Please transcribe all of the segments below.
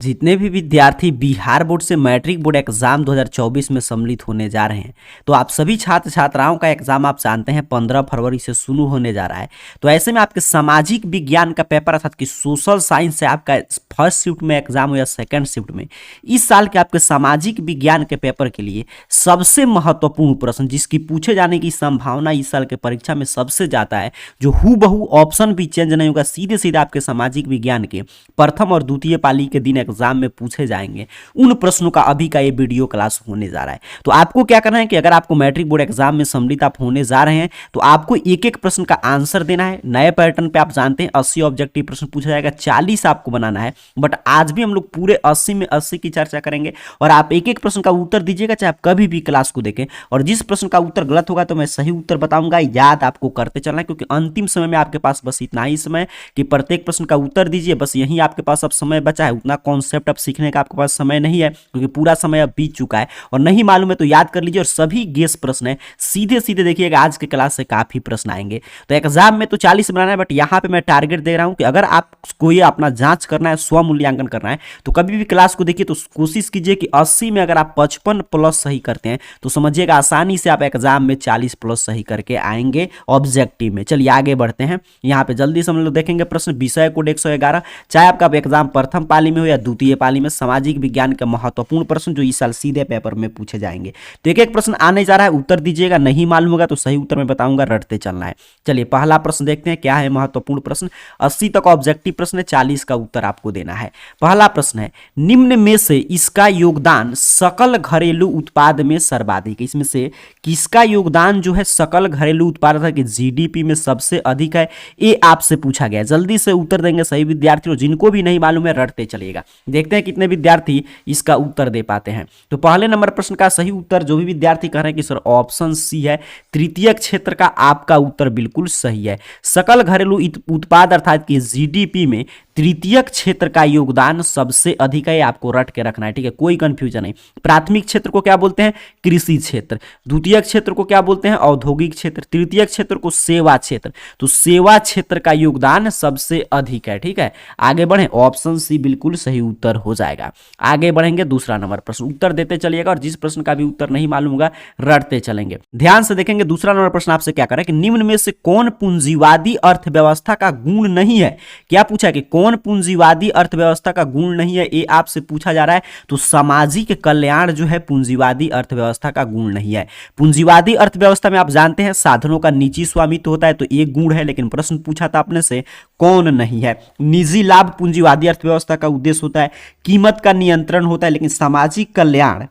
जितने भी विद्यार्थी बिहार बोर्ड से मैट्रिक बोर्ड एग्जाम 2024 में सम्मिलित होने जा रहे हैं, तो आप सभी छात्र छात्राओं का एग्जाम आप जानते हैं 15 फरवरी से शुरू होने जा रहा है। तो ऐसे में आपके सामाजिक विज्ञान का पेपर अर्थात कि सोशल साइंस से आपका फर्स्ट शिफ्ट में एग्जाम हो या सेकंड शिफ्ट में, इस साल के आपके सामाजिक विज्ञान के पेपर के लिए सबसे महत्वपूर्ण प्रश्न जिसकी पूछे जाने की संभावना इस साल के परीक्षा में सबसे ज्यादा है, जो हूबहू ऑप्शन भी चेंज नहीं होगा, सीधे सीधे आपके सामाजिक विज्ञान के प्रथम और द्वितीय पाली के दिन एग्जाम में पूछे जाएंगे, उन प्रश्नों का अभी का ये वीडियो क्लास होने जा रहा है। तो आपको क्या करना है कि अगर आपको मैट्रिक बोर्ड एग्जाम में सम्मिलित आप होने जा रहे हैं तो आपको एक एक प्रश्न का आंसर देना है। नए पैटर्न पे आप जानते हैं 80 ऑब्जेक्टिव प्रश्न पूछा जाएगा, 40 आपको बनाना है, बट आज भी हम लोग पूरे 80 में 80 की चर्चा करेंगे और आप एक एक प्रश्न का उत्तर दीजिएगा, चाहे आप कभी भी क्लास को देखें। और जिस प्रश्न का उत्तर गलत होगा तो मैं सही उत्तर बताऊंगा, याद आपको करते चलना है, क्योंकि अंतिम समय में आपके पास बस इतना ही समय कि प्रत्येक प्रश्न का उत्तर दीजिए, बस यही आपके पास अब समय बचा है। उतना कॉन्सेप्ट अब सीखने का आपके पास समय नहीं है, क्योंकि पूरा समय अब बीत चुका है। और नहीं मालूम है तो याद कर लीजिए, और सभी गेस प्रश्न है, सीधे सीधे देखिएगा, आज के क्लास से काफी प्रश्न आएंगे। तो एग्जाम में तो 40 बनाना है, बट यहाँ पे मैं टारगेट दे रहा हूं कि अगर आपको ये अपना जांच करना है, स्व मूल्यांकन करना है, तो कभी भी क्लास को देखिए तो कोशिश कीजिए कि 80 में अगर आप 55 प्लस सही करते हैं तो समझिएगा आसानी से आप एग्जाम में 40 प्लस सही करके आएंगे ऑब्जेक्टिव में। चलिए आगे बढ़ते हैं, यहाँ पे जल्दी से हम लोग देखेंगे प्रश्न। विषय कोड 111, चाहे आपका एग्जाम प्रथम पाली में हो या द्वितीय पाली में, सामाजिक विज्ञान के महत्वपूर्ण प्रश्न जो इस साल सीधे पेपर में पूछे जाएंगे। तो एक एक प्रश्न आने जा रहा है, उत्तर दीजिएगा, नहीं मालूम होगा तो सही उत्तर मैं बताऊंगा, रटते चलना है। चलिए पहला प्रश्न देखते हैं क्या है महत्वपूर्ण प्रश्न। 80 तक ऑब्जेक्टिव प्रश्न है, 40 का उत्तर आपको देना है। पहला प्रश्न है, निम्न में से इसका योगदान सकल घरेलू उत्पाद में सर्वाधिक है। इसमें से किसका योगदान जो है सकल घरेलू उत्पाद की जीडीपी में सबसे अधिक है, ये आपसे पूछा गया है। जल्दी से उत्तर देंगे सही विद्यार्थी, जिनको भी नहीं मालूम है रटते चलिएगा। देखते हैं कितने विद्यार्थी इसका उत्तर दे पाते हैं। तो पहले नंबर प्रश्न का सही उत्तर जो भी विद्यार्थी कह रहे हैं कि सर ऑप्शन सी है, तृतीयक क्षेत्र का, आपका उत्तर बिल्कुल सही है। सकल घरेलू उत्पाद अर्थात कि जीडीपी में तृतीयक क्षेत्र का योगदान सबसे अधिक है, आपको रट के रखना है, ठीक है, कोई कंफ्यूजन नहीं। प्राथमिक क्षेत्र को क्या बोलते हैं, कृषि क्षेत्र। द्वितीयक क्षेत्र को क्या बोलते हैं, औद्योगिक क्षेत्र। तृतीयक क्षेत्र को सेवा क्षेत्र। तो सेवा क्षेत्र का योगदान सबसे अधिक है, ठीक है। आगे बढ़े, ऑप्शन सी बिल्कुल सही उत्तर हो जाएगा। आगे बढ़ेंगे, दूसरा नंबर प्रश्न उत्तर देते चलिएगा, और जिस प्रश्न का भी उत्तर नहीं मालूम होगा रटते चलेंगे। ध्यान से देखेंगे, दूसरा नंबर प्रश्न आपसे क्या करे कि निम्न में से कौन पूंजीवादी अर्थव्यवस्था का गुण नहीं है। क्या पूछा कि कौन पूंजीवादी अर्थव्यवस्था का गुण नहीं है, ये आपसे पूछा जा रहा है। तो सामाजिक कल्याण जो है पूंजीवादी अर्थव्यवस्था का गुण नहीं है। पूंजीवादी अर्थव्यवस्था में आप जानते हैं साधनों का निजी स्वामित्व होता है, तो एक गुण है, लेकिन प्रश्न पूछा था अपने से कौन नहीं है। निजी लाभ पूंजीवादी अर्थव्यवस्था का उद्देश्य होता है, कीमत का नियंत्रण होता है, लेकिन सामाजिक कल्याण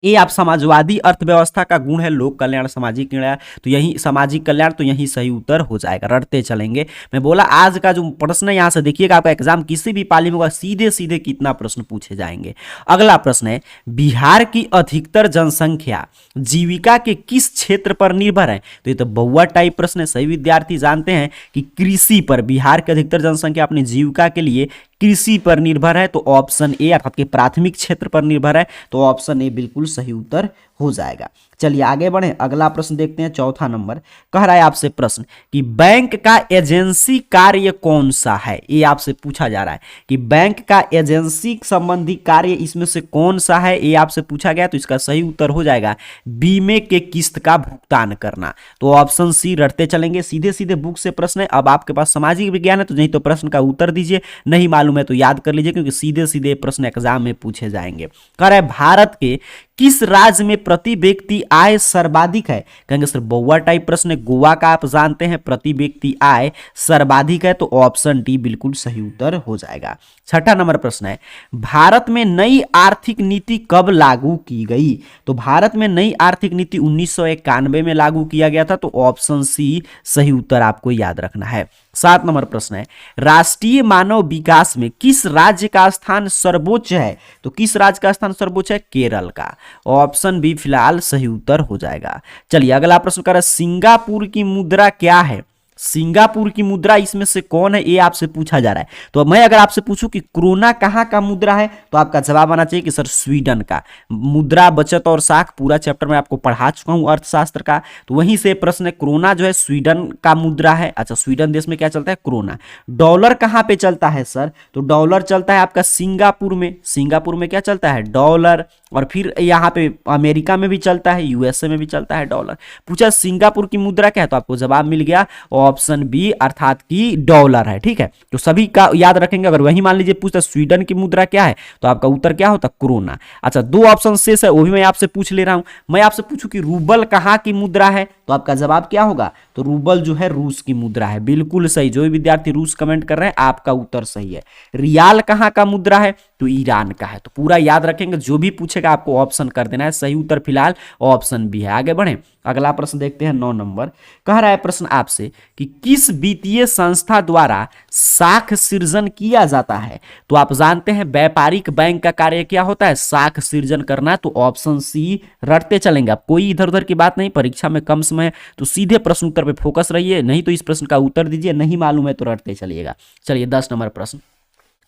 ये आप समाजवादी अर्थव्यवस्था का गुण है। लोक कल्याण, सामाजिक कल्याण, तो यही सामाजिक कल्याण, तो यही सही उत्तर हो जाएगा। रटते चलेंगे, मैं बोला आज का जो प्रश्न है यहां से देखिएगा, आपका एग्जाम किसी भी पाली में होगा, सीधे सीधे कितना प्रश्न पूछे जाएंगे। अगला प्रश्न है, बिहार की अधिकतर जनसंख्या जीविका के किस क्षेत्र पर निर्भर है। तो ये तो बहुआ टाइप प्रश्न है, सही विद्यार्थी जानते हैं कि कृषि पर। बिहार की अधिकतर जनसंख्या अपनी जीविका के लिए कृषि पर निर्भर है, तो ऑप्शन ए अर्थात के प्राथमिक क्षेत्र पर निर्भर है, तो ऑप्शन ए बिल्कुल सही उत्तर हो जाएगा। चलिए आगे बढ़े, अगला प्रश्न देखते हैं, चौथा नंबर कह रहा है आपसे प्रश्न कि बैंक का एजेंसी कार्य कौन सा है। ये आपसे पूछा जा रहा है कि बैंक का एजेंसी संबंधी कार्य इसमें से कौन सा है, ये आपसे पूछा गया। तो इसका सही उत्तर हो जाएगा बीमे के किस्त का भुगतान करना। तो ऑप्शन सी रटते चलेंगे, सीधे सीधे बुक से प्रश्न है। अब आपके पास सामाजिक विज्ञान है तो नहीं तो प्रश्न का उत्तर दीजिए, नहीं मालूम है तो याद कर लीजिए, क्योंकि सीधे सीधे प्रश्न एग्जाम में पूछे जाएंगे। कह रहा है भारत के किस राज्य में प्रति व्यक्ति आय सर्वाधिक है। कहेंगे सर बहुआ टाइप प्रश्न है, गोवा का आप जानते हैं प्रति व्यक्ति आय सर्वाधिक है, तो ऑप्शन डी बिल्कुल सही उत्तर हो जाएगा। छठा नंबर प्रश्न है, भारत में नई आर्थिक नीति कब लागू की गई। तो भारत में नई आर्थिक नीति 1991 में लागू किया गया था, तो ऑप्शन सी सही उत्तर आपको याद रखना है। 7 नंबर प्रश्न है, राष्ट्रीय मानव विकास में किस राज्य का स्थान सर्वोच्च है। तो किस राज्य का स्थान सर्वोच्च है, केरल का। ऑप्शन बी फिलहाल सही उत्तर हो जाएगा। चलिए अगला प्रश्न कर, सिंगापुर की मुद्रा क्या है। सिंगापुर की मुद्रा इसमें से कौन है, ये आपसे पूछा जा रहा है। तो मैं अगर आपसे पूछूं कि क्रोना कहाँ का मुद्रा है, तो आपका जवाब आना चाहिए कि सर स्वीडन का। मुद्रा, बचत और साख पूरा चैप्टर में आपको पढ़ा चुका हूं अर्थशास्त्र का, तो वहीं से प्रश्न है। क्रोना जो है स्वीडन का मुद्रा है। अच्छा, स्वीडन देश में क्या चलता है, क्रोना। डॉलर कहाँ पे चलता है सर, तो डॉलर चलता है आपका सिंगापुर में। सिंगापुर में क्या चलता है, डॉलर। और फिर यहाँ पे अमेरिका में भी चलता है, यूएसए में भी चलता है डॉलर। पूछा सिंगापुर की मुद्रा क्या है, तो आपको जवाब मिल गया ऑप्शन बी, अर्थात की डॉलर है। ठीक है, तो सभी का याद रखेंगे। अगर वही मान लीजिए पूछता स्वीडन की मुद्रा क्या है, तो आपका उत्तर क्या होता, क्रोना। अच्छा, दो ऑप्शन शेष है, वो भी मैं आपसे पूछ ले रहा हूं। मैं आपसे पूछूं कि रूबल कहाँ की मुद्रा है, तो आपका जवाब क्या होगा, तो रूबल जो है रूस की मुद्रा है। बिल्कुल सही, जो भी विद्यार्थी रूस कमेंट कर रहे हैं आपका उत्तर सही है। रियाल कहाँ का मुद्रा है, तो ईरान का है। तो पूरा याद रखेंगे, जो भी पूछेगा आपको ऑप्शन कर देना है। सही उत्तर फिलहाल ऑप्शन बी है। आगे बढ़े, अगला प्रश्न देखते हैं 9 नंबर। कह रहा है प्रश्न आपसे कि किस वित्तीय संस्था द्वारा साख सृजन किया जाता है, तो आप जानते हैं व्यापारिक बैंक का कार्य क्या होता है, साख सृजन करना। तो ऑप्शन सी रटते चलेंगे आप, कोई इधर उधर की बात नहीं, परीक्षा में कम समय है तो सीधे प्रश्न उत्तर पे फोकस रहिए, नहीं तो इस प्रश्न का उत्तर दीजिए, नहीं मालूम है तो रटते चलिएगा। चलिए 10 नंबर प्रश्न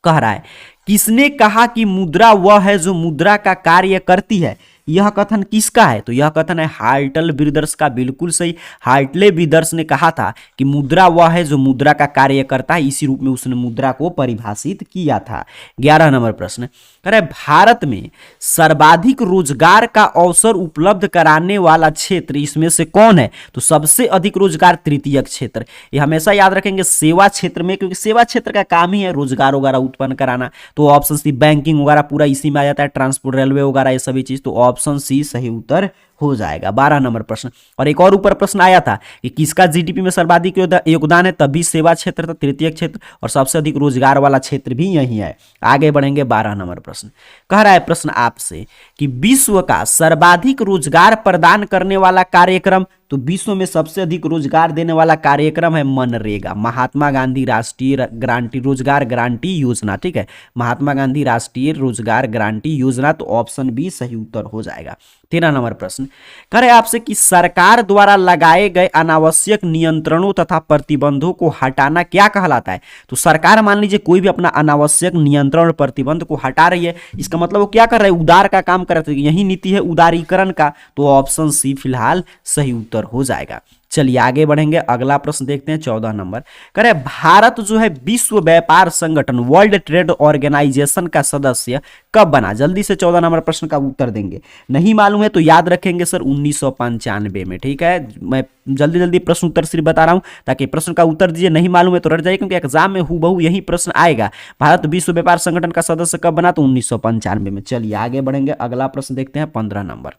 कह रहा है, किसने कहा कि मुद्रा वह है जो मुद्रा का कार्य करती है। यह कथन किसका है, तो यह कथन है हार्टल ब्रदर्स का। बिल्कुल सही, हार्टले ब्रदर्स ने कहा था कि मुद्रा वह है जो मुद्रा का कार्य करता है, इसी रूप में उसने मुद्रा को परिभाषित किया था। 11 नंबर प्रश्न कह रहे भारत में सर्वाधिक रोजगार का अवसर उपलब्ध कराने वाला क्षेत्र इसमें से कौन है, तो सबसे अधिक रोजगार तृतीयक क्षेत्र। ये हमेशा याद रखेंगे, सेवा क्षेत्र में, क्योंकि सेवा क्षेत्र का काम ही है रोजगार वगैरह उत्पन्न कराना। तो ऑप्शन सी बैंकिंग वगैरह पूरा इसी में आ जाता है, ट्रांसपोर्ट, रेलवे वगैरह ये सभी चीज। तो ऑप्शन सी सही उत्तर हो जाएगा। 12 नंबर प्रश्न, और एक और ऊपर प्रश्न आया था कि किसका जीडीपी में सर्वाधिक योगदान है, तभी सेवा क्षेत्र था तृतीय क्षेत्र, और सबसे अधिक रोजगार वाला क्षेत्र भी यही है। आगे बढ़ेंगे 12 नंबर प्रश्न। कह रहा है प्रश्न आपसे कि विश्व का सर्वाधिक रोजगार प्रदान करने वाला कार्यक्रम, तो विश्व में सबसे अधिक रोजगार देने वाला कार्यक्रम है मनरेगा, महात्मा गांधी राष्ट्रीय गारंटी रोजगार गारंटी योजना। ठीक है, महात्मा गांधी राष्ट्रीय रोजगार गारंटी योजना। तो ऑप्शन बी सही उत्तर हो जाएगा। 13 नंबर प्रश्न कह रहे आपसे कि सरकार द्वारा लगाए गए अनावश्यक नियंत्रणों तथा प्रतिबंधों को हटाना क्या कहलाता है। तो सरकार मान लीजिए कोई भी अपना अनावश्यक नियंत्रण और प्रतिबंध को हटा रही है, इसका मतलब वो क्या कर रहा है, उदार का काम कर रहे हैं। यही नीति है उदारीकरण का। तो ऑप्शन सी फिलहाल सही उत्तर हो जाएगा। चलिए आगे बढ़ेंगे, अगला प्रश्न देखते हैं 14 नंबर। कह रहे भारत जो है विश्व व्यापार संगठन वर्ल्ड ट्रेड ऑर्गेनाइजेशन का सदस्य कब बना। जल्दी से 14 नंबर प्रश्न का उत्तर देंगे, नहीं मालूम है तो याद रखेंगे सर 1995 में। ठीक है, मैं जल्दी जल्दी प्रश्न उत्तर सिर्फ बता रहा हूं ताकि प्रश्न का उत्तर दीजिए, नहीं मालूम है तो रट जाइए, क्योंकि एग्जाम में हूबहू यही प्रश्न आएगा। भारत विश्व व्यापार संगठन का सदस्य कब बना, तो 1995 में। चलिए आगे बढ़ेंगे, अगला प्रश्न देखते हैं 15 नंबर।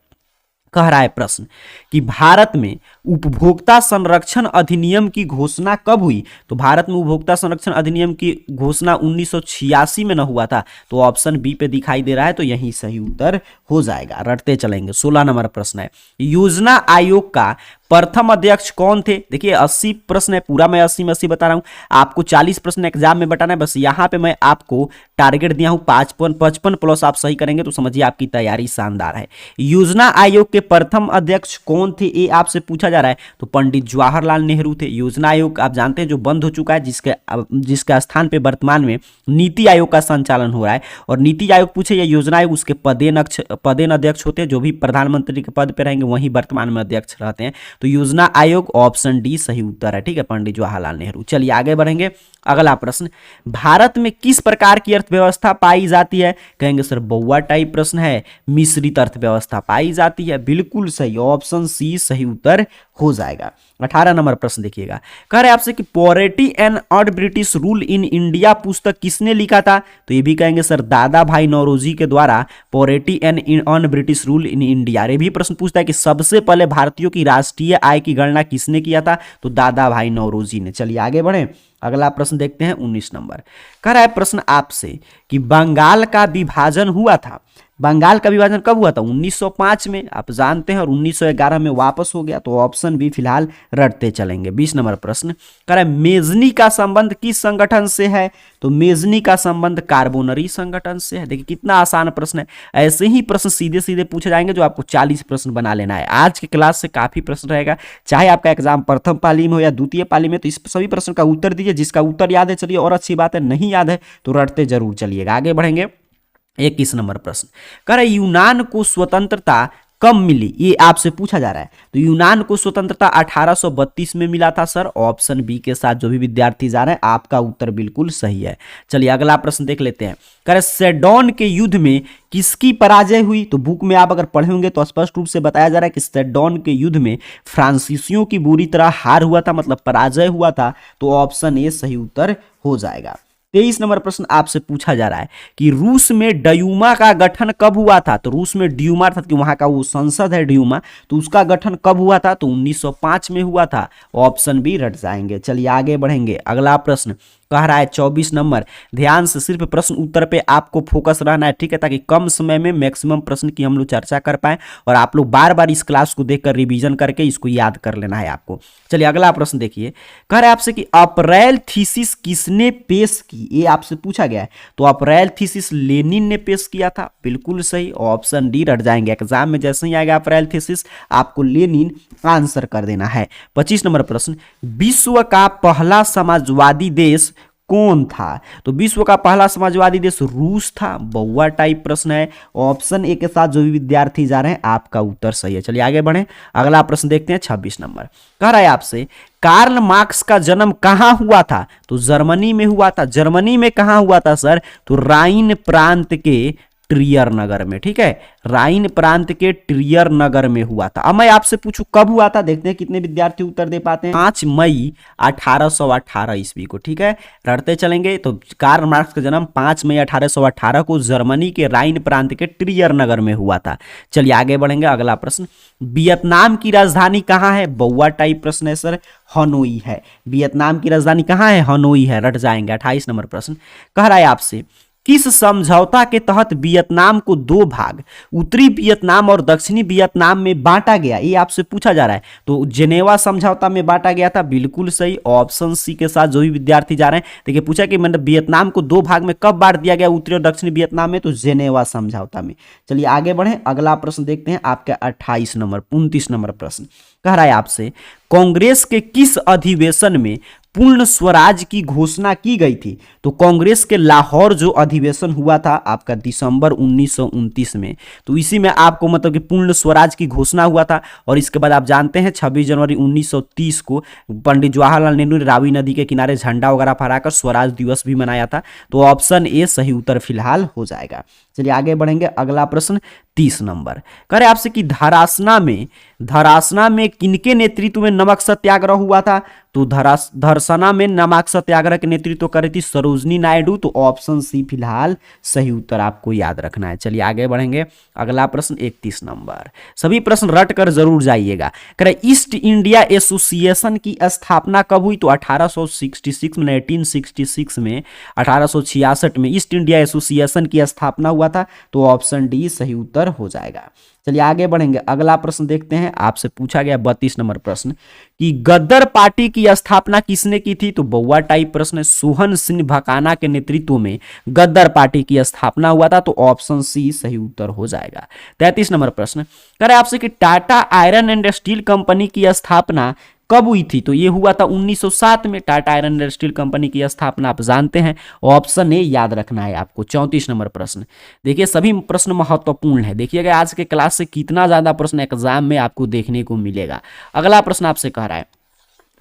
कह रहा है प्रश्न कि भारत में उपभोक्ता संरक्षण अधिनियम की घोषणा कब हुई। तो भारत में उपभोक्ता संरक्षण अधिनियम की घोषणा 1986 में न हुआ था। तो ऑप्शन बी पे दिखाई दे रहा है, तो यही सही उत्तर हो जाएगा। रटते चलेंगे। 16 नंबर प्रश्न है, योजना आयोग का प्रथम अध्यक्ष कौन थे। देखिए 80 प्रश्न है, पूरा मैं 80 में 80 बता रहा हूं, आपको 40 प्रश्न एग्जाम में बताना है। बस यहां पे मैं आपको टारगेट दिया हूं 55 प्लस, आप सही करेंगे तो समझिए आपकी तैयारी शानदार है। योजना आयोग के प्रथम अध्यक्ष कौन थे, ये आपसे पूछा जा रहा है। तो पंडित जवाहरलाल नेहरू थे। योजना आयोग आप जानते हैं जो बंद हो चुका है, जिसके स्थान पे वर्तमान में नीति आयोग का संचालन हो रहा है। और नीति आयोग पूछे या योजना आयोग, उसके पदेन अध्यक्ष होते हैं, जो भी प्रधानमंत्री के पद पे रहेंगे वही वर्तमान में अध्यक्ष रहते हैं। तो योजना आयोग ऑप्शन डी सही उत्तर है। ठीक है, पंडित जवाहरलाल नेहरू। चलिए आगे बढ़ेंगे, अगला प्रश्न, भारत में किस प्रकार की अर्थव्यवस्था पाई जाती है। कहेंगे सर बउआ टाइप प्रश्न है, मिश्रित अर्थव्यवस्था पाई जाती है। बिल्कुल सही, ऑप्शन सी सही उत्तर हो जाएगा। 18 नंबर प्रश्न देखिएगा, कह रहे आपसे कि poverty and earned British rule in India पुस्तक किसने लिखा था। तो ये भी कहेंगे सर दादा भाई नौरोजी के द्वारा poverty and un British rule in India. ये भी प्रश्न पूछता है कि सबसे पहले भारतीयों की राष्ट्रीय आय की गणना किसने किया था। तो दादा भाई नौरोजी ने। चलिए आगे बढ़े, अगला प्रश्न देखते हैं 19 नंबर। कह रहा है प्रश्न आपसे कि बंगाल का विभाजन हुआ था। बंगाल का विभाजन कब हुआ था? 1905 में, आप जानते हैं, और 1911 में वापस हो गया। तो ऑप्शन भी फिलहाल रटते चलेंगे। 20 नंबर प्रश्न कह रहा है मेजनी का संबंध किस संगठन से है? तो मेजनी का संबंध कार्बोनरी संगठन से है। देखिए कितना आसान प्रश्न है। ऐसे ही प्रश्न सीधे सीधे पूछे जाएंगे जो आपको 40 प्रश्न बना लेना है। आज के क्लास से काफी प्रश्न रहेगा, चाहे आपका एग्जाम प्रथम पाली में हो या द्वितीय पाली में। तो इस सभी प्रश्न का उत्तर दीजिए, जिसका उत्तर याद है चलिए और अच्छी बात है, नहीं याद है तो रटते जरूर चलिएगा। आगे बढ़ेंगे। 21 नंबर प्रश्न कह रहा है यूनान को स्वतंत्रता कब मिली? ये आपसे पूछा जा रहा है। तो यूनान को स्वतंत्रता 1832 में मिला था सर। ऑप्शन बी के साथ जो भी विद्यार्थी जा रहे हैं, आपका उत्तर बिल्कुल सही है। चलिए अगला प्रश्न देख लेते हैं। कह रहे सेडोन के युद्ध में किसकी पराजय हुई? तो बुक में आप अगर पढ़े होंगे तो स्पष्ट रूप से बताया जा रहा है कि सेडोन के युद्ध में फ्रांसीसियों की बुरी तरह हार हुआ था, मतलब पराजय हुआ था। तो ऑप्शन ए सही उत्तर हो जाएगा। 23 नंबर प्रश्न आपसे पूछा जा रहा है कि रूस में ड्यूमा का गठन कब हुआ था? तो रूस में ड्यूमा था कि वहां का वो संसद है ड्यूमा, तो उसका गठन कब हुआ था? तो 1905 में हुआ था। ऑप्शन भी रट जाएंगे। चलिए आगे बढ़ेंगे। अगला प्रश्न कह रहा है 24 नंबर। ध्यान से सिर्फ प्रश्न उत्तर पे आपको फोकस रहना है, ठीक है, ताकि कम समय में मैक्सिमम प्रश्न की हम लोग चर्चा कर पाए और आप लोग बार बार इस क्लास को देखकर रिवीजन करके इसको याद कर लेना है आपको। चलिए अगला प्रश्न देखिए। कह रहा है आपसे कि अप्रैल थीसिस किसने पेश की? ये आपसे पूछा गया है। तो अप्रैल थीसिस लेनिन ने पेश किया था। बिल्कुल सही। ऑप्शन डी रट जाएंगे। एग्जाम में जैसे ही आएगा अप्रैल थीसिस, आपको लेनिन आंसर कर देना है। 25 नंबर प्रश्न विश्व का पहला समाजवादी देश कौन था? तो विश्व का पहला समाजवादी देश रूस था। बहुआ टाइप प्रश्न है। ऑप्शन ए के साथ जो भी विद्यार्थी जा रहे हैं, आपका उत्तर सही है। चलिए आगे बढ़ें। अगला प्रश्न देखते हैं। 26 नंबर कह रहा है आपसे कार्ल मार्क्स का जन्म कहां हुआ था? तो जर्मनी में हुआ था। जर्मनी में कहां हुआ था सर? तो राइन प्रांत के ट्रियर नगर में, ठीक है, राइन प्रांत के ट्रियर नगर में हुआ था। अब मैं आपसे पूछूं कब हुआ था, देखते हैं कितने विद्यार्थी उत्तर दे पाते हैं। 5 मई 1818 ईस्वी को, ठीक है, रटते चलेंगे। तो कार्ल मार्क्स का जन्म 5 मई 1818 को जर्मनी के राइन प्रांत के ट्रियर नगर में हुआ था। चलिए आगे बढ़ेंगे। अगला प्रश्न वियतनाम की राजधानी कहां है? बहुआ टाइप प्रश्न है सर। हनोई है। वियतनाम की राजधानी कहां है? हनोई है। रट जाएंगे। 28 नंबर प्रश्न कह रहा है आपसे किस समझौता के तहत वियतनाम को दो भाग, उत्तरी वियतनाम और दक्षिणी वियतनाम में बांटा गया? ये आपसे पूछा जा रहा है। तो जेनेवा समझौता में बांटा गया था। बिल्कुल सही। ऑप्शन सी के साथ जो भी विद्यार्थी जा रहे हैं, देखिए पूछा कि मतलब वियतनाम को दो भाग में कब बांट दिया गया उत्तरी और दक्षिणी वियतनाम में? तो जेनेवा समझौता में। चलिए आगे बढ़े। अगला प्रश्न देखते हैं। आपका 29 नंबर प्रश्न कह रहा है आपसे कांग्रेस के किस अधिवेशन में पूर्ण स्वराज की घोषणा की गई थी? तो कांग्रेस के लाहौर जो अधिवेशन हुआ था आपका दिसंबर 1929 में, तो इसी में आपको मतलब कि पूर्ण स्वराज की घोषणा हुआ था। और इसके बाद आप जानते हैं 26 जनवरी 1930 को पंडित जवाहरलाल नेहरू ने रावी नदी के किनारे झंडा वगैरह फहराकर स्वराज दिवस भी मनाया था। तो ऑप्शन ए सही उत्तर फिलहाल हो जाएगा। चलिए आगे बढ़ेंगे। अगला प्रश्न 30 नंबर कह रहे आपसे कि धरासना में किनके नेतृत्व में नमक सत्याग्रह हुआ था? तो धरसना में नमक सत्याग्रह के नेतृत्व कर रही थी सरोजनी नायडू। तो ऑप्शन सी फिलहाल सही उत्तर आपको याद रखना है। चलिए आगे बढ़ेंगे। अगला प्रश्न 31 नंबर। सभी प्रश्न रट कर जरूर जाइएगा। कह रहे ईस्ट इंडिया एसोसिएशन की स्थापना कब हुई? तो 1866 में 1866 में 1866 में ईस्ट इंडिया एसोसिएशन की स्थापना हुआ था। तो ऑप्शन डी सही उत्तर हो जाएगा। चलिए आगे बढ़ेंगे। अगला प्रश्न देखते हैं। आपसे पूछा गया 32 नंबर प्रश्न कि गदर पार्टी की स्थापना किसने की थी? तो बहुआ टाइप प्रश्न है। सोहन सिंह भकाना के नेतृत्व में गदर पार्टी की स्थापना हुआ था। तो ऑप्शन सी सही उत्तर हो जाएगा। 33 नंबर प्रश्न कह रहे आपसे कि Tata iron and steel company की स्थापना कब हुई थी? तो ये हुआ था 1907 में। Tata iron and steel company की स्थापना आप जानते हैं। ऑप्शन ए याद रखना है आपको। 34 नंबर प्रश्न देखिए, सभी प्रश्न महत्वपूर्ण है। देखिएगा आज के क्लास से कितना ज्यादा प्रश्न एग्जाम में आपको देखने को मिलेगा। अगला प्रश्न आपसे कह रहा है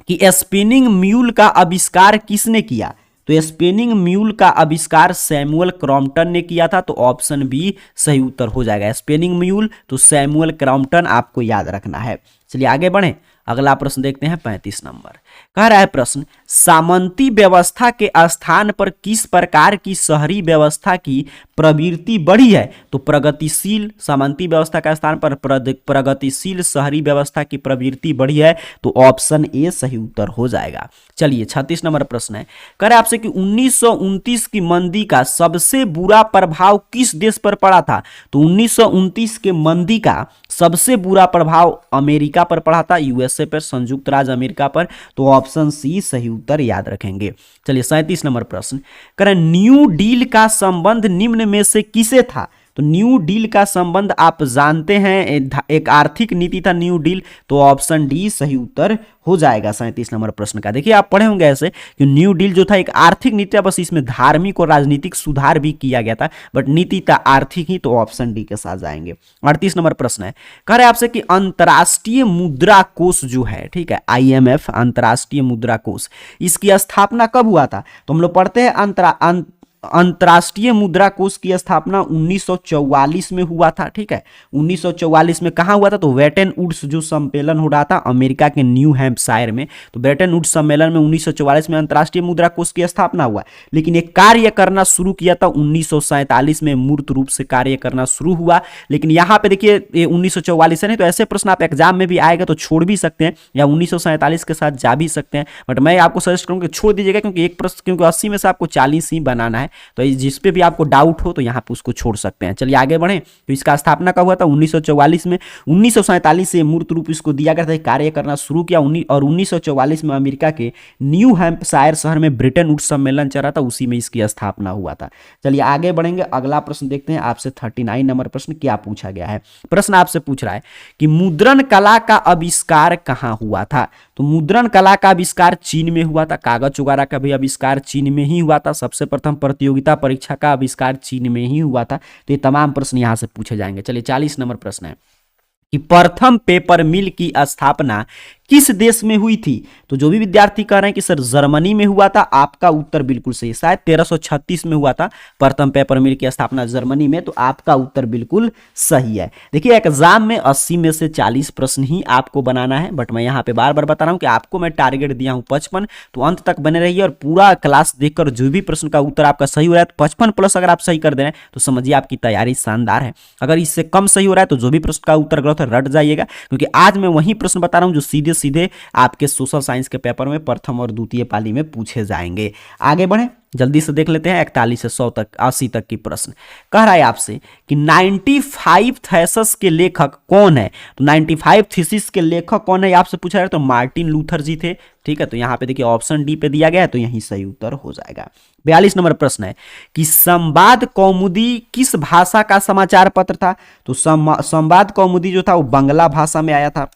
कि स्पिनिंग म्यूल का आविष्कार किसने किया? तो स्पिनिंग म्यूल का आविष्कार सैमुअल क्रॉम्पटन ने किया था। तो ऑप्शन बी सही उत्तर हो जाएगा। स्पिनिंग म्यूल तो सैमुअल क्रॉम्पटन आपको याद रखना है। चलिए आगे बढ़ें। अगला प्रश्न देखते हैं 35 नंबर कह रहा है प्रश्न, सामंती व्यवस्था के स्थान पर किस प्रकार की शहरी व्यवस्था की प्रवृत्ति बढ़ी है? तो प्रगतिशील, सामंती व्यवस्था का स्थान पर प्रगतिशील शहरी व्यवस्था की प्रवृत्ति बढ़ी है, तो ऑप्शन ए सही उत्तर हो जाएगा। चलिए 36 नंबर प्रश्न है, कह रहे आपसे कि 1929 की मंदी का सबसे बुरा प्रभाव किस देश पर पड़ा था? तो 1929 के मंदी का सबसे बुरा प्रभाव अमेरिका पर पड़ा था, यूएसए पर, संयुक्त राज्य अमेरिका पर, तो ऑप्शन सी सही उत्तर याद रखेंगे। चलिए 37 नंबर प्रश्न, करें न्यू डील का संबंध निम्न में से किसे था? तो न्यू डील का संबंध आप जानते हैं, एक आर्थिक नीति था न्यू डील, तो ऑप्शन डी सही उत्तर हो जाएगा 37 नंबर प्रश्न का। देखिए आप पढ़े होंगे ऐसे कि न्यू डील जो था एक आर्थिक नीति था, बस इसमें धार्मिक और राजनीतिक सुधार भी किया गया था, बट नीति था आर्थिक ही, तो ऑप्शन डी के साथ जाएंगे। 38 नंबर प्रश्न है, कह रहे आपसे कि अंतर्राष्ट्रीय मुद्रा कोष जो है, ठीक है, IMF अंतर्राष्ट्रीय मुद्रा कोष, इसकी स्थापना कब हुआ था? तो हम लोग पढ़ते हैं अंतर्राष्ट्रीय मुद्रा कोष की स्थापना 1944 में हुआ था, ठीक है। 1944 में कहाँ हुआ था? तो वेटन वुड्स जो सम्मेलन हो रहा था अमेरिका के न्यू हैम्पशायर में, तो वेटन वुड्स सम्मेलन में 1944 में अंतर्राष्ट्रीय मुद्रा कोष की स्थापना हुआ, लेकिन ये कार्य करना शुरू किया था 1947 में, मूर्त रूप से कार्य करना शुरू हुआ। लेकिन यहाँ पे देखिए 1944 है नहीं, तो ऐसे प्रश्न आप एग्जाम में भी आएगा तो छोड़ भी सकते हैं या 1947 के साथ जा भी सकते हैं, बट मैं आपको सजेस्ट करूँगा छोड़ दीजिएगा, क्योंकि एक प्रश्न, क्योंकि 80 में से आपको 40 ही बनाना है, तो जिस पे भी आपको डाउट हो तो यहाँ पे उसको छोड़ सकते हैं। चलिए आगे बढ़ें, तो इसका स्थापना कब हुआ था? 1944 में। 1947 से मूर्त रूप इसको दिया गया था, कार्य करना शुरू किया, और 1944 में अमेरिका के न्यू हैम्पशायर शहर में ब्रिटेन वुड्स सम्मेलन चल रहा था, उसी में इसकी स्थापना हुआ था। चलिए आगे बढ़ेंगे, अगला प्रश्न देखते हैं आपसे। 39 नंबर प्रश्न क्या पूछा गया है? प्रश्न आपसे पूछ रहा है कि मुद्रण कला का आविष्कार कहाँ हुआ था? तो मुद्रण कला का आविष्कार चीन में हुआ था, कागज वगैरह का भी आविष्कार चीन में ही हुआ था, सबसे प्रथम प्रतियोगिता परीक्षा का आविष्कार चीन में ही हुआ था। तो ये तमाम प्रश्न यहां से पूछे जाएंगे। चलिए 40 नंबर प्रश्न है कि प्रथम पेपर मिल की स्थापना किस देश में हुई थी? तो जो भी विद्यार्थी कह रहे हैं कि सर जर्मनी में हुआ था, आपका उत्तर बिल्कुल सही, शायद 1336 में हुआ था प्रथम पेपर मिल की स्थापना जर्मनी में, तो आपका उत्तर बिल्कुल सही है। देखिए एग्जाम में 80 में से 40 प्रश्न ही आपको बनाना है, बट मैं यहाँ पे बार बार बता रहा हूँ कि आपको मैं टारगेट दिया हूँ 55, तो अंत तक बने रहिए और पूरा क्लास देखकर जो भी प्रश्न का उत्तर आपका सही हो रहा है, तो 55 प्लस अगर आप सही कर दे रहे हैं तो समझिए आपकी तैयारी शानदार है। अगर इससे कम सही हो रहा है तो जो भी प्रश्न का उत्तर गलत है रट जाइएगा, क्योंकि आज मैं वही प्रश्न बता रहा हूँ जो सीधे सीधे आपके सोशल साइंस के पेपर में प्रथम और द्वितीय पाली में पूछे जाएंगे। आगे बढ़ें, जल्दी से देख लेते हैं 41 से 100 तक 80 तक की प्रश्न। कह रहा है आपसे कि 95 थीसिस के लेखक कौन है? तो 95 थीसिस के लेखक कौन है आपसे पूछा है, तो मार्टिन लूथर जी थे, ठीक है। तो यहाँ पे देखिए ऑप्शन डी पे दिया गया है, तो यही सही उत्तर हो जाएगा। 42 नंबर प्रश्न है कि संवाद कौमुदी किस भाषा का समाचार पत्र था? तो संवाद कौमुदी जो था वो बांग्ला भाषा में आया था,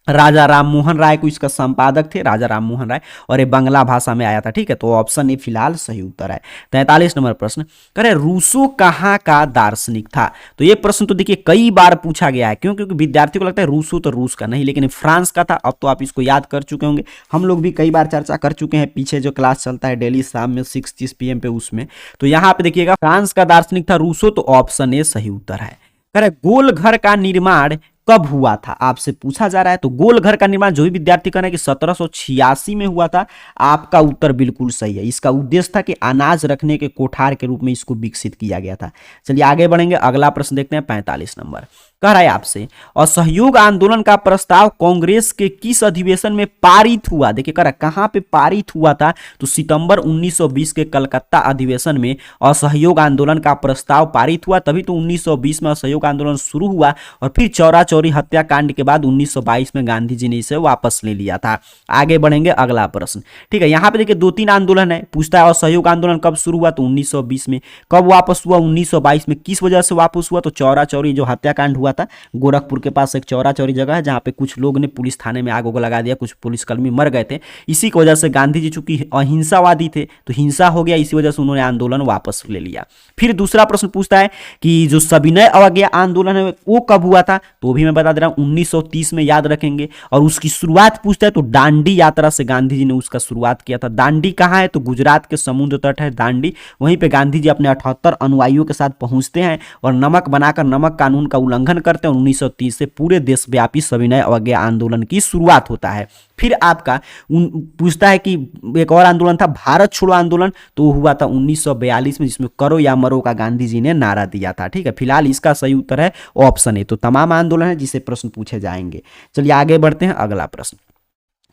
राजा राम मोहन राय को इसका संपादक थे, राजा राम मोहन राय, और ये बांग्ला भाषा में आया था, ठीक है। तो ऑप्शन ए फिलहाल सही उत्तर है। 43 नंबर प्रश्न करे रूसो कहाँ का दार्शनिक था? तो ये प्रश्न तो देखिए कई बार पूछा गया है, क्यों? क्योंकि विद्यार्थियों को लगता है रूसो तो रूस का नहीं, लेकिन फ्रांस का था। अब तो आप इसको याद कर चुके होंगे, हम लोग भी कई बार चर्चा कर चुके हैं, पीछे जो क्लास चलता है डेली शाम में 6:30 PM पे, उसमें। तो यहाँ पे देखिएगा फ्रांस का दार्शनिक था रूसो, तो ऑप्शन ए सही उत्तर है। करे गोल घर का निर्माण कब हुआ था? आपसे पूछा जा रहा है। तो गोल घर का निर्माण जो भी विद्यार्थी कर रहे हैं कि 1786 में हुआ था, आपका उत्तर बिल्कुल सही है। इसका उद्देश्य था कि अनाज रखने के कोठार के रूप में इसको विकसित किया गया था। चलिए आगे बढ़ेंगे, अगला प्रश्न देखते हैं 45 नंबर। कह रहा है आपसे असहयोग आंदोलन का प्रस्ताव कांग्रेस के किस अधिवेशन में पारित हुआ? देखिए कह रहा कहां पे पारित हुआ था? तो सितंबर 1920 के कलकत्ता अधिवेशन में असहयोग आंदोलन का प्रस्ताव पारित हुआ, तभी तो 1920 में असहयोग आंदोलन शुरू हुआ, और फिर चौरा चौरी हत्याकांड के बाद 1922 में गांधी जी ने इसे वापस ले लिया था। आगे बढ़ेंगे, अगला प्रश्न, ठीक है। यहाँ पे देखिए 2-3 आंदोलन है, पूछता है असहयोग आंदोलन कब शुरू हुआ? तो 1920 में। कब वापस हुआ? 1922 में। किस वजह से वापस हुआ? तो चौरा चौरी जो हत्याकांड हुआ था, गोरखपुर के पास एक चौरा चौरी जगह है जहां पे कुछ लोग ने पुलिस थाने में आग लगा दिया, कुछ पुलिसकर्मी मर गए थे। इसी की वजह से गांधी जी चूंकि अहिंसावादी थे तो हिंसा हो गया, इसी वजह से उन्होंने आंदोलन वापस ले लिया। फिर दूसरा प्रश्न पूछता है कि जो सविनय अवज्ञा आंदोलन है वो कब हुआ था? तो भी मैं बता दे रहा हूं 1930 में, याद रखेंगे। और उसकी शुरुआत पूछता है तो दांडी यात्रा से गांधी जी ने उसका शुरुआत किया था। दांडी कहाँ है? तो गुजरात के समुद्र तट है दांडी, वहीं पे गांधी जी अपने 78 अनुयायियों के साथ पहुंचते हैं और नमक बनाकर नमक कानून का उल्लंघन करते हैं और 1930 से पूरे देशव्यापी सविनय अवज्ञा आंदोलन की शुरुआत होता है। फिर आपका पूछता है कि एक और आंदोलन था भारत छोड़ो आंदोलन, तो हुआ था 1942 में, जिसमें करो या मरो का गांधी जी ने नारा दिया था। ठीक है, फिलहाल इसका सही उत्तर है ऑप्शन ए। तो तमाम आंदोलन है जिससे प्रश्न पूछे जाएंगे। चलिए आगे बढ़ते हैं, अगला प्रश्न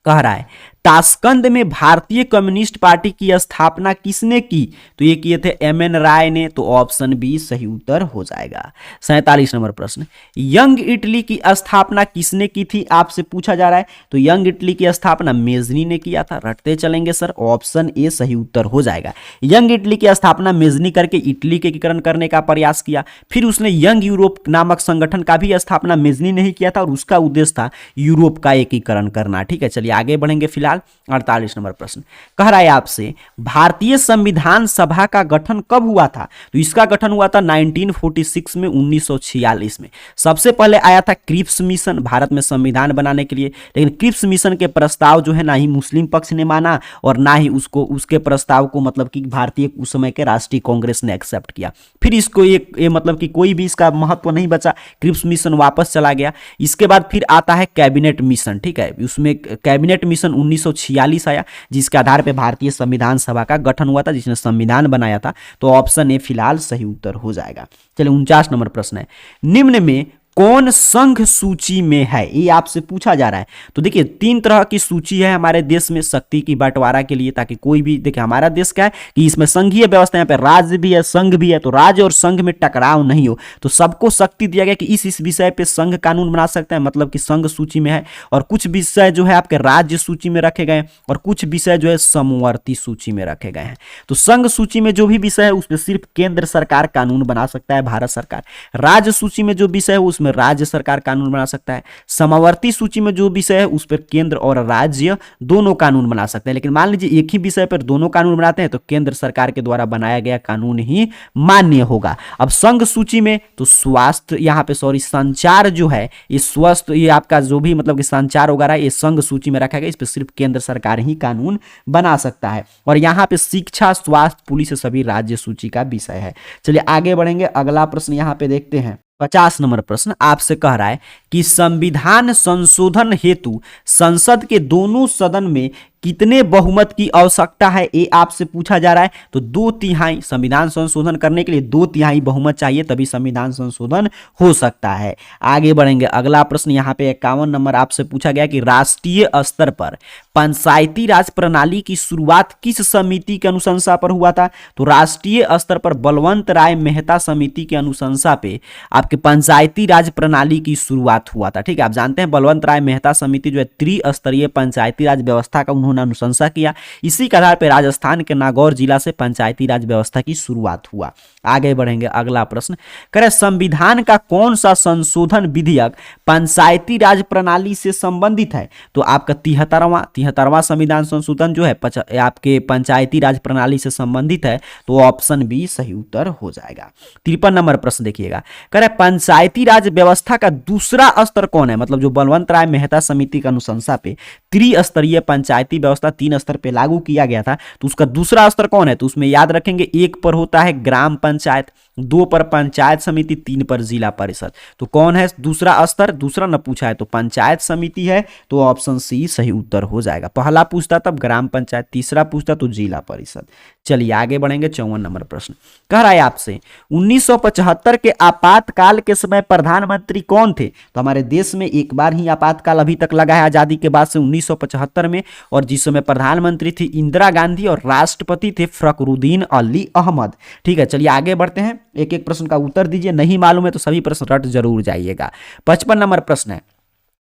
कह रहा है ताशकंद में भारतीय कम्युनिस्ट पार्टी की स्थापना किसने की? तो ये किए थे एम.एन. राय ने, तो ऑप्शन बी सही उत्तर हो जाएगा। 47 नंबर प्रश्न, यंग इटली की स्थापना किसने की थी आपसे पूछा जा रहा है। तो यंग इटली की स्थापना मेजनी ने किया था। रटते चलेंगे सर, ऑप्शन ए सही उत्तर हो जाएगा। यंग इटली की स्थापना मेजनी करके इटली के एकीकरण करने का प्रयास किया। फिर उसने यंग यूरोप नामक संगठन का भी स्थापना मेजनी ने ही किया था और उसका उद्देश्य था यूरोप का एकीकरण करना। ठीक है, चलिए आगे बढ़ेंगे। फिलहाल 48 नंबर प्रश्न कह रहा है आपसे भारतीय संविधान सभा का गठन कब हुआ था? तो इसका गठन हुआ था 1946 में, 1946 में। सबसे पहले आया था क्रिप्स मिशन भारत में संविधान बनाने के लिए, लेकिन क्रिप्स मिशन के प्रस्ताव जो है ना ही मुस्लिम पक्ष ने माना और ना ही उसके प्रस्ताव को मतलब कि भारतीय उस समय के राष्ट्रीय कांग्रेस ने एक्सेप्ट किया। फिर इसको मतलब कि कोई भी इसका महत्व नहीं बचा, क्रिप्स मिशन वापस चला गया। इसके बाद फिर आता है कैबिनेट मिशन। ठीक है, उसमें कैबिनेट मिशन 1946 आया, जिसके आधार पर भारतीय संविधान सभा का गठन हुआ था, जिसने संविधान बनाया था। तो ऑप्शन ए फिलहाल सही उत्तर हो जाएगा। चलिए 49 नंबर प्रश्न है, निम्न में कौन संघ सूची में है? ये आपसे पूछा जा रहा है। तो देखिए 3 तरह की सूची है हमारे देश में शक्ति की बंटवारा के लिए, ताकि कोई भी देखिए हमारा देश क्या है कि इसमें संघीय व्यवस्था, यहाँ पे राज्य भी है संघ भी है, तो राज्य और संघ में टकराव नहीं हो, तो सबको शक्ति दिया गया कि इस विषय पे संघ कानून बना सकते हैं, मतलब कि संघ सूची में है। और कुछ विषय जो है आपके राज्य सूची में रखे गए और कुछ विषय जो है समवर्ती सूची में रखे गए हैं। तो संघ सूची में जो भी विषय है उसमें सिर्फ केंद्र सरकार कानून बना सकता है, भारत सरकार। राज्य सूची में जो विषय है उसमें राज्य सरकार कानून बना सकता है। समवर्ती सूची में जो विषय है उस पर केंद्र और राज्य दोनों कानून बना सकते हैं। लेकिन मान लीजिए एक ही विषय पर दोनों कानून बनाते हैं तो केंद्र सरकार के द्वारा बनाया गया कानून ही मान्य होगा। अब संघ सूची में तो स्वास्थ्य यहाँ पे संचार जो है ये स्वस्थ, ये आपका जो भी मतलब कि संचार वगैरह ये संघ सूची में रखा गया, इस पर सिर्फ केंद्र सरकार ही कानून बना सकता है। और यहाँ पे शिक्षा, स्वास्थ्य, पुलिस सभी राज्य सूची का विषय है। चलिए आगे बढ़ेंगे, अगला प्रश्न यहाँ पे देखते हैं। 50 नंबर प्रश्न आपसे कह रहा है कि संविधान संशोधन हेतु संसद के दोनों सदन में कितने बहुमत की आवश्यकता है, ये आपसे पूछा जा रहा है। तो 2/3 संविधान संशोधन करने के लिए 2/3 बहुमत चाहिए, तभी संविधान संशोधन हो सकता है। आगे बढ़ेंगे, अगला प्रश्न यहाँ पे 51 नंबर आपसे पूछा गया कि राष्ट्रीय स्तर पर पंचायती राज प्रणाली की शुरुआत किस समिति के अनुशंसा पर हुआ था? तो राष्ट्रीय स्तर पर बलवंत राय मेहता समिति के अनुशंसा पे आपके पंचायती राज प्रणाली की शुरुआत हुआ था। ठीक है, आप जानते हैं बलवंत राय मेहता समिति जो है त्रिस्तरीय पंचायती राज व्यवस्था का उन्होंने अनुशंसा किया। इसी के आधार पर राजस्थान के नागौर जिला से पंचायती राज व्यवस्था की शुरुआत हुआ। आगे बढ़ेंगे, अगला प्रश्न करें संविधान का कौन सा संशोधन विधेयक पंचायती राज प्रणाली से संबंधित है? तो आपका 73वां संविधान संशोधन जो है आपके पंचायती राज प्रणाली से संबंधित है, तो ऑप्शन बी सही उत्तर हो जाएगा। 53 नंबर प्रश्न देखिएगा, करें पंचायती राज व्यवस्था का दूसरा स्तर कौन है? मतलब जो बलवंत राय मेहता समिति का अनुशंसा पे त्रिस्तरीय पंचायती व्यवस्था 3 स्तर पे लागू किया गया था, तो उसका दूसरा स्तर कौन है? तो उसमें याद रखेंगे 1 पर होता है ग्राम पंचायत, 2 पर पंचायत समिति, 3 पर जिला परिषद। तो कौन है दूसरा स्तर? दूसरा न पूछा है तो पंचायत समिति है, तो ऑप्शन सी सही उत्तर हो जाएगा। पहला पूछता तब ग्राम पंचायत, तीसरा पूछता तो जिला परिषद। चलिए आगे बढ़ेंगे, 54 नंबर प्रश्न कह रहा है आपसे 1975 के आपातकाल के समय प्रधानमंत्री कौन थे? तो हमारे देश में एक बार ही आपातकाल अभी तक लगा है आजादी के बाद से 1975 में, और जिस समय प्रधानमंत्री थी इंदिरा गांधी और राष्ट्रपति थे फखरुद्दीन अली अहमद। ठीक है, चलिए आगे बढ़ते हैं, एक एक प्रश्न का उत्तर दीजिए, नहीं मालूम है तो सभी प्रश्न रट जरूर जाइएगा। 55 नंबर प्रश्न है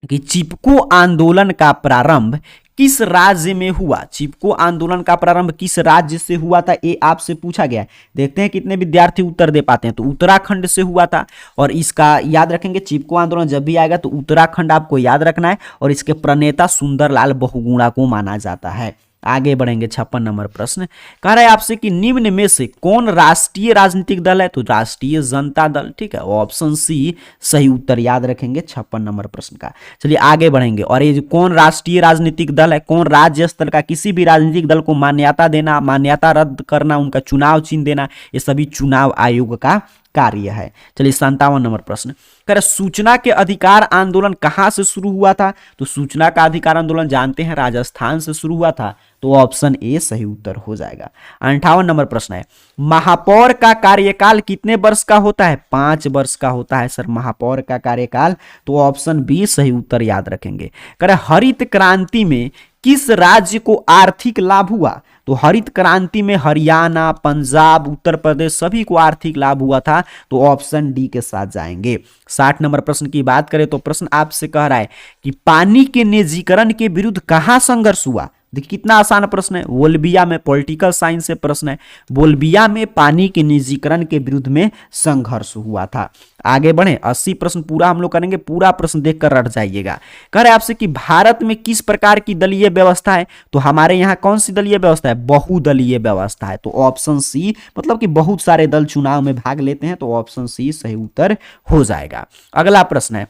कि चिपको आंदोलन का प्रारंभ किस राज्य में हुआ? चिपको आंदोलन का प्रारंभ किस राज्य से हुआ था, ये आपसे पूछा गया है। देखते हैं कितने विद्यार्थी उत्तर दे पाते हैं। तो उत्तराखंड से हुआ था, और इसका याद रखेंगे चिपको आंदोलन जब भी आएगा तो उत्तराखंड आपको याद रखना है, और इसके प्रणेता सुंदरलाल बहुगुणा को माना जाता है। आगे बढ़ेंगे, 56 नंबर प्रश्न कह रहा है आपसे कि निम्न में से कौन राष्ट्रीय राजनीतिक दल है? तो राष्ट्रीय जनता दल। ठीक है, ऑप्शन सी सही उत्तर याद रखेंगे 56 नंबर प्रश्न का। चलिए आगे बढ़ेंगे, और ये कौन राष्ट्रीय राजनीतिक दल है, कौन राज्य स्तर का किसी भी राजनीतिक दल को मान्यता देना, मान्यता रद्द करना, उनका चुनाव चिन्ह देना, ये सभी चुनाव आयोग का कार्य है। चलिए 57 नंबर प्रश्न, कह सूचना के अधिकार आंदोलन कहां से शुरू हुआ था? तो सूचना का अधिकार आंदोलन जानते हैं राजस्थान से शुरू हुआ था, तो ऑप्शन ए सही उत्तर हो जाएगा। 58 नंबर प्रश्न है, महापौर का कार्यकाल कितने वर्ष का होता है? 5 वर्ष का होता है सर महापौर का कार्यकाल, तो ऑप्शन बी सही उत्तर याद रखेंगे। कह रहे हरित क्रांति में किस राज्य को आर्थिक लाभ हुआ? तो हरित क्रांति में हरियाणा, पंजाब, उत्तर प्रदेश सभी को आर्थिक लाभ हुआ था, तो ऑप्शन डी के साथ जाएंगे। 60 नंबर प्रश्न की बात करें तो प्रश्न आपसे कह रहा है कि पानी के निजीकरण के विरुद्ध कहां संघर्ष हुआ? देखिए कितना आसान प्रश्न है, बोलबिया में, पॉलिटिकल साइंस से प्रश्न है, बोलबिया में पानी के निजीकरण के विरुद्ध में संघर्ष हुआ था। आगे बढ़े, 80 प्रश्न पूरा हम लोग करेंगे, पूरा प्रश्न देखकर रट जाइएगा। कह रहे आपसे कि भारत में किस प्रकार की दलीय व्यवस्था है? तो हमारे यहाँ कौन सी दलीय व्यवस्था है? बहुदलीय व्यवस्था है, तो ऑप्शन सी, मतलब कि बहुत सारे दल चुनाव में भाग लेते हैं, तो ऑप्शन सी सही उत्तर हो जाएगा। अगला प्रश्न है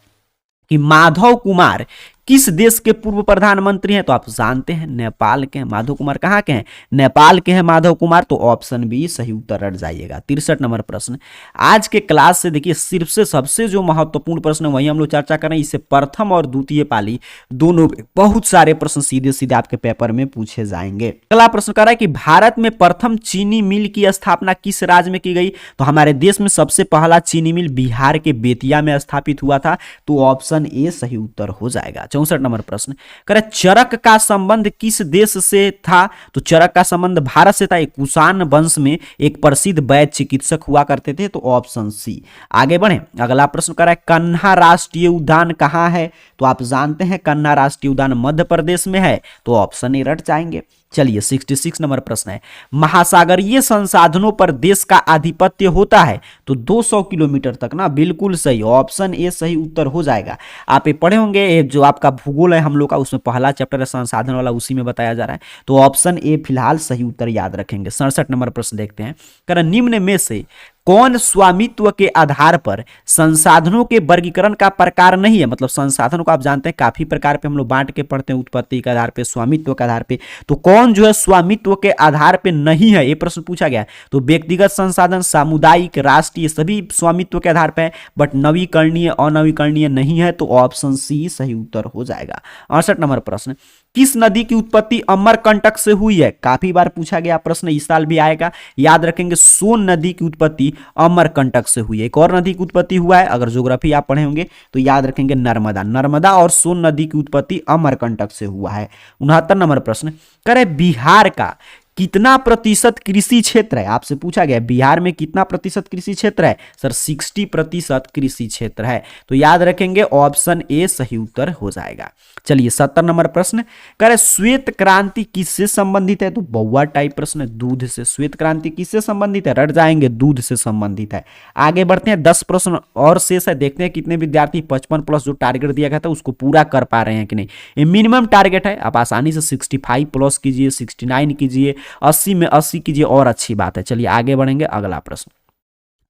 कि माधव कुमार किस देश के पूर्व प्रधानमंत्री हैं? तो आप जानते हैं नेपाल के हैं। माधव कुमार कहाँ के हैं? नेपाल के हैं माधव कुमार, तो ऑप्शन बी सही उत्तर रट जाइएगा। 63 नंबर प्रश्न, आज के क्लास से देखिए सिर्फ से सबसे जो महत्वपूर्ण प्रश्न वही हम लोग चर्चा कर रहे हैं। इससे प्रथम और द्वितीय पाली दोनों बहुत सारे प्रश्न सीधे सीधे आपके पेपर में पूछे जाएंगे। अगला प्रश्न कह रहा है कि भारत में प्रथम चीनी मिल की स्थापना किस राज्य में की गई? तो हमारे देश में सबसे पहला चीनी मिल बिहार के बेतिया में स्थापित हुआ था, तो ऑप्शन ए सही उत्तर हो जाएगा। 64 नंबर प्रश्न, करे चरक का संबंध किस देश से था? तो चरक का संबंध भारत से था। कुषाण वंश में एक प्रसिद्ध वैद्य चिकित्सक हुआ करते थे, तो ऑप्शन सी। आगे बढ़े, अगला प्रश्न कर रहा है कन्हा राष्ट्रीय उद्यान कहां है? तो आप जानते हैं कन्हा राष्ट्रीय उद्यान मध्य प्रदेश में है, तो ऑप्शन ए रट जाएंगे। चलिए 66 नंबर प्रश्न है, महासागरीय संसाधनों पर देश का आधिपत्य होता है? तो 200 किलोमीटर तक ना, बिल्कुल सही, ऑप्शन ए सही उत्तर हो जाएगा। आप ये पढ़े होंगे, जो आपका भूगोल है हम लोग का, उसमें पहला चैप्टर है संसाधन वाला, उसी में बताया जा रहा है, तो ऑप्शन ए फिलहाल सही उत्तर याद रखेंगे। 67 नंबर प्रश्न देखते हैं, कारण निम्न में से कौन स्वामित्व के आधार पर संसाधनों के वर्गीकरण का प्रकार नहीं है? मतलब संसाधनों को आप जानते हैं काफी प्रकार पे हम लोग बांट के पढ़ते हैं, उत्पत्ति के आधार पे, स्वामित्व के आधार पे, तो कौन जो है स्वामित्व के आधार पे नहीं है, ये प्रश्न पूछा गया। तो व्यक्तिगत संसाधन, सामुदायिक, राष्ट्रीय सभी स्वामित्व के आधार पे है, बट नवीकरणीय, अनवीकरणीय नहीं है, तो ऑप्शन सी सही उत्तर हो जाएगा। 68 नंबर प्रश्न, किस नदी की उत्पत्ति अमरकंटक से हुई है? काफी बार पूछा गया प्रश्न, इस साल भी आएगा, याद रखेंगे। सोन नदी की उत्पत्ति अमरकंटक से हुई है। एक और नदी की उत्पत्ति हुआ है, अगर ज्योग्राफी आप पढ़े होंगे तो याद रखेंगे नर्मदा। नर्मदा और सोन नदी की उत्पत्ति अमरकंटक से हुआ है। 69 नंबर प्रश्न, करे बिहार का कितना प्रतिशत कृषि क्षेत्र है? आपसे पूछा गया बिहार में कितना प्रतिशत कृषि क्षेत्र है? सर 60% कृषि क्षेत्र है, तो याद रखेंगे ऑप्शन ए सही उत्तर हो जाएगा। चलिए 70 नंबर प्रश्न, करे श्वेत क्रांति किससे संबंधित है? तो बउआ टाइप प्रश्न, दूध से। श्वेत क्रांति किससे संबंधित है? रट जाएंगे, दूध से संबंधित है। आगे बढ़ते हैं, 10 प्रश्न और शेष है, देखते हैं कितने विद्यार्थी 55+ जो टारगेट दिया गया था उसको पूरा कर पा रहे हैं कि नहीं। ये मिनिमम टारगेट है, आप आसानी से 65+ कीजिए, 69 कीजिए, 80 में 80 कीजिए और अच्छी बात है। चलिए आगे बढ़ेंगे, अगला प्रश्न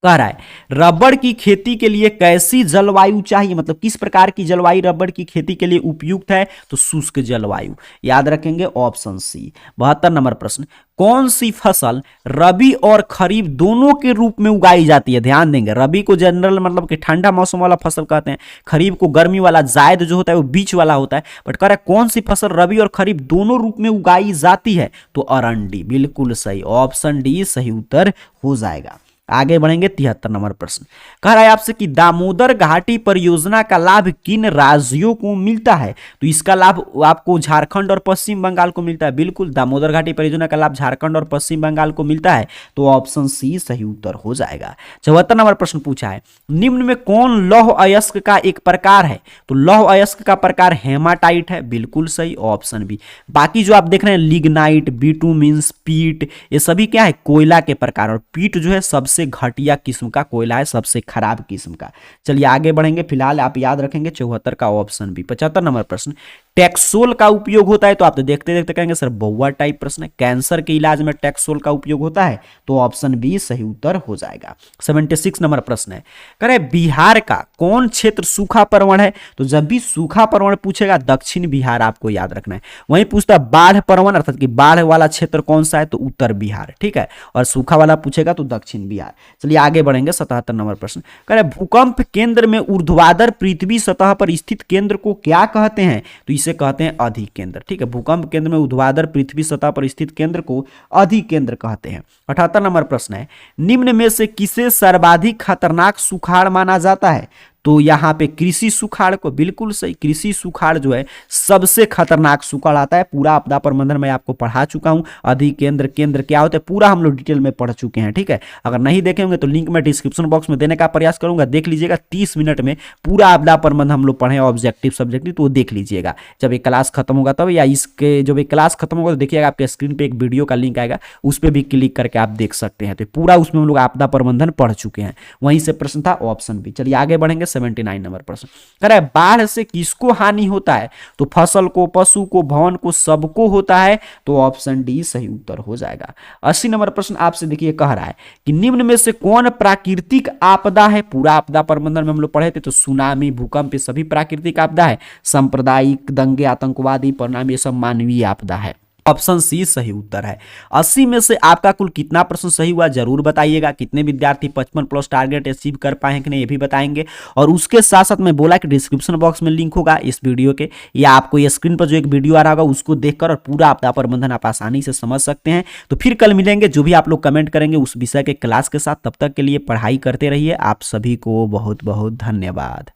कह रहा है रबड़ की खेती के लिए कैसी जलवायु चाहिए? मतलब किस प्रकार की जलवायु रबड़ की खेती के लिए उपयुक्त है? तो शुष्क जलवायु, याद रखेंगे ऑप्शन सी। 72 नंबर प्रश्न, कौन सी फसल रबी और खरीफ दोनों के रूप में उगाई जाती है? ध्यान देंगे, रबी को जनरल मतलब कि ठंडा मौसम वाला फसल कहते हैं, खरीफ को गर्मी वाला, जायद जो होता है वो बीच वाला होता है, बट कह रहा है कौन सी फसल रबी और खरीफ दोनों रूप में उगाई जाती है? तो अरंडी, बिल्कुल सही, ऑप्शन डी सही उत्तर हो जाएगा। आगे बढ़ेंगे, 73 नंबर प्रश्न कह रहा है आपसे कि दामोदर घाटी परियोजना का लाभ किन राज्यों को मिलता है? तो इसका लाभ आपको झारखंड और पश्चिम बंगाल को मिलता है। बिल्कुल, दामोदर घाटी परियोजना का लाभ झारखंड और पश्चिम बंगाल को मिलता है, तो ऑप्शन सी सही उत्तर हो जाएगा। 74 नंबर प्रश्न पूछा है, निम्न में कौन लौह अयस्क का एक प्रकार है? तो लौह अयस्क का प्रकार हेमाटाइट है, बिल्कुल सही, ऑप्शन बी। बाकी जो आप देख रहे हैं लिग्नाइट, बिटुमिन्स, पीट, ये सभी क्या है? कोयला के प्रकार, और पीट जो है सबसे घटिया किस्म का कोयला है, सबसे खराब किस्म का। चलिए आगे बढ़ेंगे, फिलहाल आप याद रखेंगे 74 का ऑप्शन बी। 75 नंबर प्रश्न, टैक्सोल का उपयोग होता है, तो आप तो देखते देखते कहेंगे सर बउआ टाइप प्रश्न है। कैंसर के इलाज में टैक्सोल का उपयोग होता है, तो ऑप्शन बी सही उत्तर हो जाएगा। 76 नंबर प्रश्न है, कह रहे बिहार का कौन क्षेत्र सूखा प्रवण है? तो जब भी सूखा प्रवण पूछेगा दक्षिण बिहार आपको याद रखना है। वहीं पूछता है बाढ़ प्रवण अर्थात कि बाढ़ वाला क्षेत्र कौन सा है? तो उत्तर बिहार, ठीक है। और सूखा वाला पूछेगा तो दक्षिण बिहार। चलिए आगे बढ़ेंगे। 77 नंबर प्रश्न, कह रहे भूकंप केंद्र में ऊर्ध्वाधर पृथ्वी सतह पर स्थित केंद्र को क्या कहते हैं? तो इसे कहते हैं अधिकेंद्र, ठीक है। भूकंप केंद्र में ऊर्ध्वाधर पृथ्वी सतह पर स्थित केंद्र को अधिकेंद्र कहते हैं। 78 नंबर प्रश्न है, निम्न में से किसे सर्वाधिक खतरनाक सुखाड़ माना जाता है? तो यहाँ पे कृषि सुखाड़ को, बिल्कुल सही, कृषि सुखाड़ जो है सबसे खतरनाक सुखाड़ आता है। पूरा आपदा प्रबंधन में आपको पढ़ा चुका हूं, अधिकेंद्र केंद्र क्या होता है पूरा हम लोग डिटेल में पढ़ चुके हैं, ठीक है। अगर नहीं देखे होंगे तो लिंक मैं डिस्क्रिप्शन बॉक्स में देने का प्रयास करूंगा, देख लीजिएगा। 30 मिनट में पूरा आपदा प्रबंधन हम लोग पढ़े, ऑब्जेक्टिव सब्जेक्टिव, तो वो देख लीजिएगा जब एक क्लास खत्म होगा तब, या इसके जब एक क्लास खत्म होगा तो देखिएगा आपके स्क्रीन पे एक वीडियो का लिंक आएगा, उस पर भी क्लिक करके आप देख सकते हैं। तो पूरा उसमें हम लोग आपदा प्रबंधन पढ़ चुके हैं। वहीं से प्रश्न था ऑप्शन बी। चलिए आगे बढ़ेंगे। 79 नंबर प्रश्न, कह रहा है बाढ़ से किसको हानि होता है? तो फसल को, पशु को, भवन को, सबको होता है, तो ऑप्शन डी सही उत्तर हो जाएगा। 80 नंबर प्रश्न आपसे देखिए, कह रहा है कि निम्न में से कौन प्राकृतिक आपदा है? पूरा आपदा प्रबंधन में हम लोग पढ़े थे, तो सुनामी, भूकंप, ये सभी प्राकृतिक आपदा है। सांप्रदायिक दंगे, आतंकवादी परिणाम, ये सब मानवीय आपदा है। ऑप्शन सी सही उत्तर है। 80 में से आपका कुल कितना प्रश्न सही हुआ जरूर बताइएगा। कितने विद्यार्थी 55 प्लस टारगेट अचीव कर पाए हैं कि नहीं, ये भी बताएंगे। और उसके साथ साथ मैं बोला कि डिस्क्रिप्शन बॉक्स में लिंक होगा इस वीडियो के, या आपको ये स्क्रीन पर जो एक वीडियो आ रहा होगा उसको देखकर और पूरा आपदा प्रबंधन आप आसानी से समझ सकते हैं। तो फिर कल मिलेंगे, जो भी आप लोग कमेंट करेंगे उस विषय के क्लास के साथ। तब तक के लिए पढ़ाई करते रहिए। आप सभी को बहुत बहुत धन्यवाद।